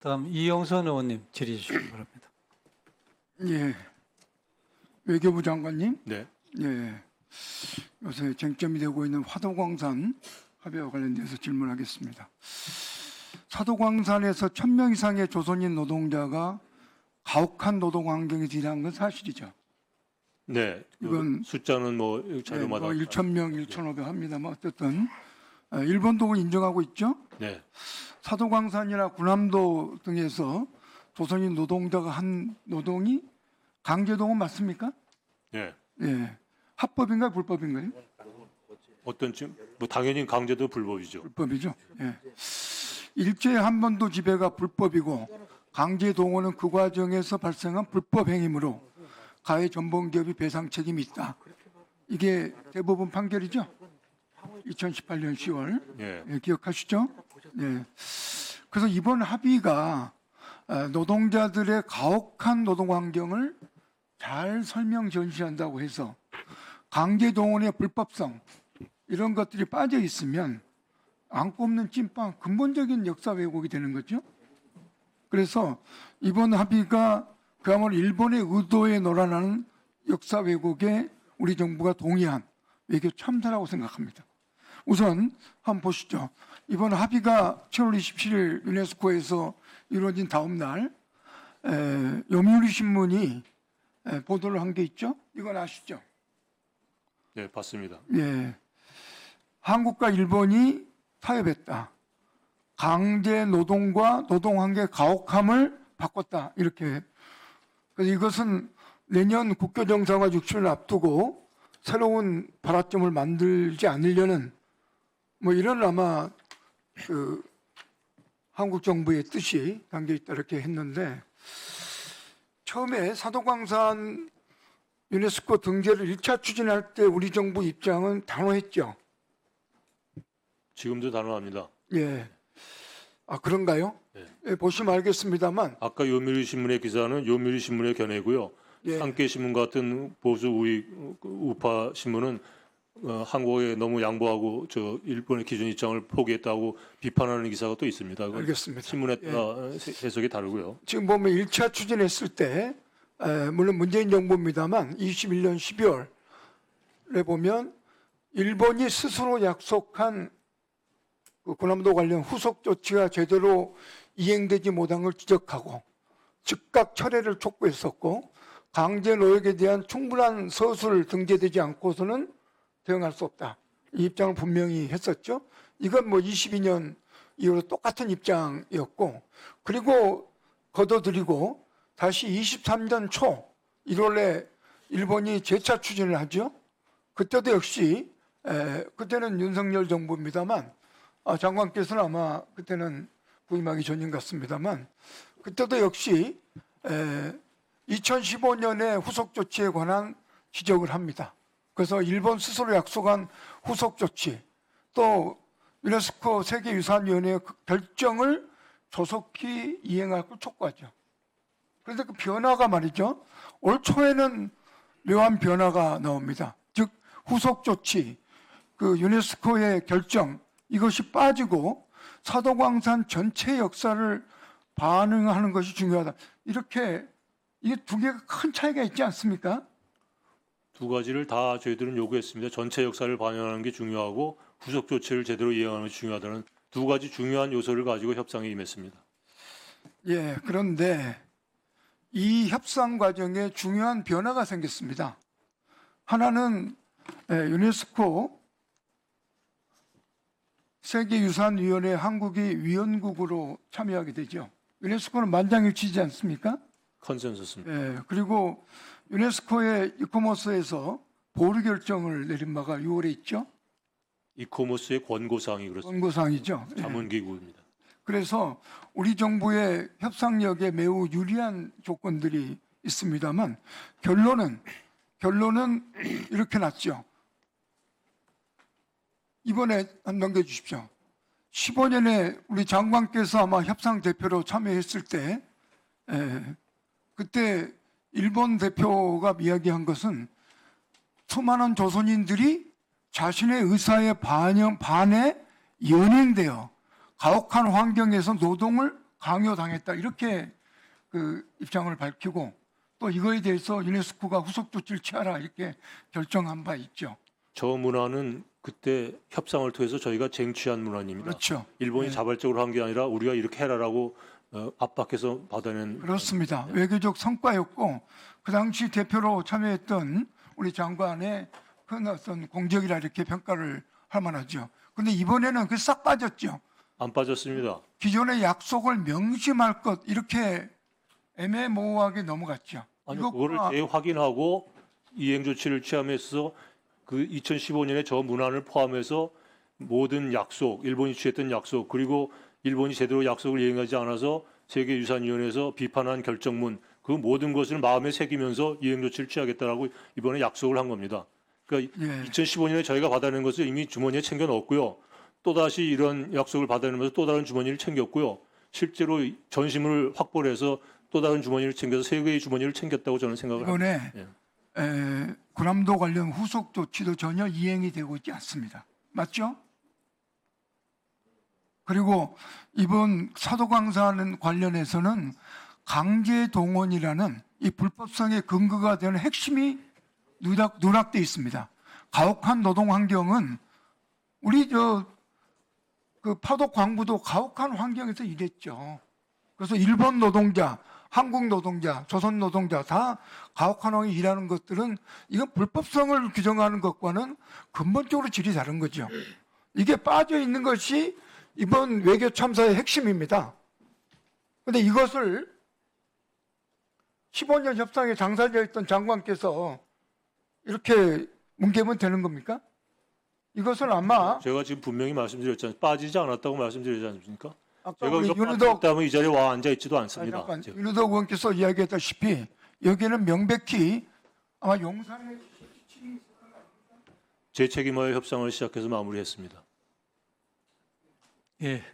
다음 이영선 의원님 질의해 주시기 바랍니다. 예, 외교부 장관님, 네. 예, 요새 쟁점이 되고 있는 화도광산 합의와 관련돼서 질문하겠습니다. 사도광산에서 1,000명 이상의 조선인 노동자가 가혹한 노동 환경에서 일한 건 사실이죠. 네. 이건 숫자는 뭐 자료마다 1,000명, 1,500 합니다만 어쨌든 일본도 그걸 인정하고 있죠. 네. 사도광산이나 군함도 등에서 조선인 노동자가 한 노동이 강제동원 맞습니까? 네. 예, 합법인가요, 불법인가요? 어떤 뭐 당연히 강제도 불법이죠. 불법이죠. 예. 일제 한반도 지배가 불법이고 강제 동원은 그 과정에서 발생한 불법 행위므로 가해 전범기업이 배상 책임이 있다. 이게 대법원 판결이죠. 2018년 10월. 예. 예, 기억하시죠? 예. 그래서 이번 합의가 노동자들의 가혹한 노동 환경을 잘 설명 전시한다고 해서 강제 동원의 불법성 이런 것들이 빠져 있으면 안 꼽는 찐빵 근본적인 역사 왜곡이 되는 거죠. 그래서 이번 합의가 그야말로 일본의 의도에 놀아나는 역사 왜곡에 우리 정부가 동의한 외교 참사라고 생각합니다. 우선 한번 보시죠. 이번 합의가 7월 27일 유네스코에서 이루어진 다음 날 요미우리 신문이 보도를 한 게 있죠. 이건 아시죠? 네, 봤습니다. 예, 한국과 일본이 타협했다. 강제 노동과 노동 환경 가혹함을 바꿨다. 이렇게. 그래서 이것은 내년 국교 정상화 6주를 앞두고 새로운 발화점을 만들지 않으려는 뭐 이런 아마 그 한국 정부의 뜻이 담겨 있다 이렇게 했는데 처음에 사도광산 유네스코 등재를 1차 추진할 때 우리 정부 입장은 단호했죠. 지금도 단호합니다. 예. 아, 그런가요? 네. 예, 보시면 알겠습니다만. 아까 요미우리 신문의 기사는 요미우리 신문의 견해고요. 예. 산케신문 같은 보수 우파 신문은 한국에 너무 양보하고 저 일본의 기존 입장을 포기했다고 비판하는 기사가 또 있습니다. 알겠습니다. 신문의 예. 해석이 다르고요. 지금 보면 1차 추진했을 때 물론 문재인 정부입니다만 21년 12월에 보면 일본이 스스로 약속한 그 군함도 관련 후속 조치가 제대로 이행되지 못한 걸 지적하고 즉각 철회를 촉구했었고 강제 노역에 대한 충분한 서술 등재되지 않고서는 대응할 수 없다. 이 입장을 분명히 했었죠. 이건 뭐 22년 이후로 똑같은 입장이었고 그리고 거둬들이고 다시 23년 초 1월에 일본이 재차 추진을 하죠. 그때도 역시 그때는 윤석열 정부입니다만 장관께서는 아마 그때는 부임하기 전인 같습니다만 그때도 역시 2015년에 후속 조치에 관한 지적을 합니다. 그래서 일본 스스로 약속한 후속 조치 또 유네스코 세계유산위원회의 결정을 조속히 이행할 걸 촉구하죠. 그런데 그 변화가 말이죠. 올 초에는 묘한 변화가 나옵니다. 즉 후속 조치, 그 유네스코의 결정 이것이 빠지고 사도광산 전체 역사를 반영하는 것이 중요하다. 이렇게 이게 두 개가 큰 차이가 있지 않습니까? 두 가지를 다 저희들은 요구했습니다. 전체 역사를 반영하는 게 중요하고 후속 조치를 제대로 이행하는 것이 중요하다는 두 가지 중요한 요소를 가지고 협상에 임했습니다. 예, 그런데 이 협상 과정에 중요한 변화가 생겼습니다. 하나는 유네스코 세계유산위원회 한국이 위원국으로 참여하게 되죠. 유네스코는 만장일치지 않습니까? 컨센서스입니다. 예, 그리고 유네스코의 이코모스에서 보류 결정을 내린 바가 6월에 있죠. 이코모스의 권고사항이 그렇습니다. 권고사항이죠. 예. 자문기구입니다. 그래서 우리 정부의 협상력에 매우 유리한 조건들이 있습니다만 결론은 이렇게 났죠. 이번에 한 넘겨주십시오. 15년에 우리 장관께서 아마 협상 대표로 참여했을 때 그때 일본 대표가 이야기한 것은 수많은 조선인들이 자신의 의사에 반해 연행되어 가혹한 환경에서 노동을 강요당했다 이렇게 그 입장을 밝히고 또 이거에 대해서 유네스코가 후속 조치를 취하라 이렇게 결정한 바 있죠. 저 문화는 그때 협상을 통해서 저희가 쟁취한 문화입니다. 그렇죠. 일본이 네. 자발적으로 한 게 아니라 우리가 이렇게 해라라고 압박해서 받아낸 그렇습니다. 외교적 성과였고 그 당시 대표로 참여했던 우리 장관의 큰 어떤 공적이라 이렇게 평가를 할 만하죠. 근데 이번에는 그 싹 빠졌죠. 안 빠졌습니다. 기존의 약속을 명심할 것 이렇게 애매모호하게 넘어갔죠. 아니 이것과 그거를 재확인하고 이행 조치를 취함에서 그 2015년에 저 문안을 포함해서 모든 약속, 일본이 취했던 약속 그리고 일본이 제대로 약속을 이행하지 않아서 세계유산위원회에서 비판한 결정문 그 모든 것을 마음에 새기면서 이행 조치를 취하겠다라고 이번에 약속을 한 겁니다. 그러니까 예. 2015년에 저희가 받아낸 것을 이미 주머니에 챙겨 넣었고요. 또다시 이런 약속을 받아내면서 또 다른 주머니를 챙겼고요. 실제로 전심을 확보를 해서 또 다른 주머니를 챙겨서 세 개의 주머니를 챙겼다고 저는 생각을 합니다. 이번에 예. 군함도 관련 후속 조치도 전혀 이행이 되고 있지 않습니다. 맞죠? 그리고 이번 사도광산 관련해서는 강제 동원이라는 이 불법성의 근거가 되는 핵심이 누락돼 있습니다. 가혹한 노동 환경은 우리 그 파독 광부도 가혹한 환경에서 일했죠. 그래서 일본 노동자, 한국 노동자, 조선 노동자 다 가혹한 환경에 일하는 것들은 이건 불법성을 규정하는 것과는 근본적으로 질이 다른 거죠. 이게 빠져 있는 것이 이번 외교 참사의 핵심입니다. 그런데 이것을 15년 협상에 당사자 있던 장관께서 이렇게 뭉개면 되는 겁니까? 이것은 아마 제가 지금 분명히 말씀드렸잖아요. 빠지지 않았다고 말씀드리지 않습니까? 아까 제가 우리 이거 윤우덕 빠졌다면 이 자리에 와 앉아 있지도 않습니다. 잠깐, 윤우덕 의원께서 이야기했다시피 여기는 명백히 아마 용산의 제 책임하에 협상을 시작해서 마무리했습니다. 예,